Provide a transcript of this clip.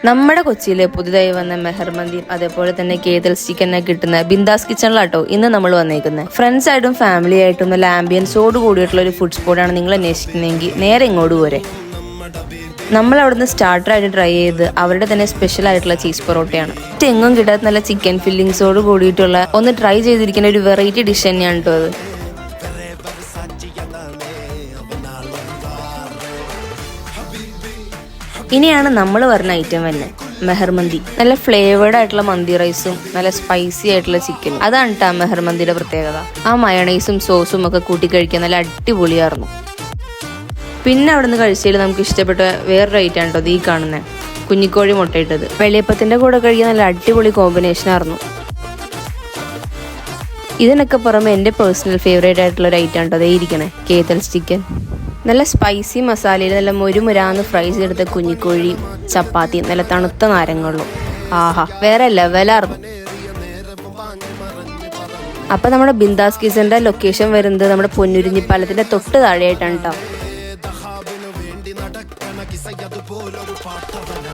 നമ്മുടെ കൊച്ചിയിലെ പുതുതായി വന്ന മെഹർ മന്തിയും അതേപോലെ തന്നെ കേതൽസ് ചിക്കനെ കിട്ടുന്ന ബിന്ദാസ് കിച്ചണിലാട്ടോ ഇന്ന് നമ്മൾ വന്നേക്കുന്നത്. ഫ്രണ്ട്സ് ആയിട്ടും ഫാമിലി ആയിട്ടും നല്ല ആംബിയൻസോട് കൂടിയിട്ടുള്ള ഒരു ഫുഡ് സ്പോട്ടാണ് നിങ്ങൾ അന്വേഷിക്കുന്നതെങ്കിൽ നേരെ ഇങ്ങോട്ട് പോരെ. നമ്മൾ അവിടുന്ന് സ്റ്റാർട്ടറായിട്ട് ട്രൈ ചെയ്ത് അവരുടെ തന്നെ സ്പെഷ്യൽ ആയിട്ടുള്ള ചീസ് പൊറോട്ടയാണ്. എങ്ങും കിട്ടാത്ത നല്ല ചിക്കൻ ഫില്ലിങ്സോട് കൂടിയിട്ടുള്ള ഒന്ന് ട്രൈ ചെയ്തിരിക്കുന്ന ഒരു വെറൈറ്റി ഡിഷ് തന്നെയാണ് കേട്ടോ അത്. ഇനിയാണ് നമ്മൾ പറഞ്ഞ ഐറ്റം തന്നെ മെഹർ മന്തി. നല്ല ഫ്ലേവേർഡ് ആയിട്ടുള്ള മന്തി റൈസും നല്ല സ്പൈസി ആയിട്ടുള്ള ചിക്കനും. അതാണ് കേട്ടോ മെഹർ മന്തിയുടെ പ്രത്യേകത. ആ മയണൈസും സോസും ഒക്കെ കൂട്ടി കഴിക്കാൻ നല്ല അടിപൊളിയായിരുന്നു. പിന്നെ അവിടെ നിന്ന് കഴിച്ചതിൽ നമുക്ക് ഇഷ്ടപ്പെട്ട വേറൊരു ഐറ്റം ആണ് കേട്ടോ ഈ കാണുന്നത് കുഞ്ഞിക്കോഴി മുട്ടയിട്ടത്. വെളിയപ്പത്തിന്റെ കൂടെ കഴിക്കാൻ നല്ല അടിപൊളി കോമ്പിനേഷൻ ആയിരുന്നു. ഇതിനൊക്കെ പുറമെ എൻ്റെ പേഴ്സണൽ ഫേവറേറ്റ് ആയിട്ടുള്ള ഒരു ഐറ്റം കേട്ടോ അതേ ഇരിക്കണേ കേതൽസ് ചിക്കൻ. നല്ല സ്പൈസി മസാലയിൽ നല്ല മുരുമുരാന്ന് ഫ്രൈ ചെയ്തെടുത്ത കുഞ്ഞിക്കോഴി ചപ്പാത്തി നല്ല തണുത്ത നാരങ്ങളും. ആഹാ വേറെ ലെവലായിരുന്നു. അപ്പം നമ്മുടെ ബിന്ദാസ് കിച്ചൻ്റെ ലൊക്കേഷൻ വരുന്നത് നമ്മുടെ പൊന്നുരുഞ്ഞി പാലത്തിൻ്റെ തൊട്ട് താഴെയായിട്ടാണ് കേട്ടോ.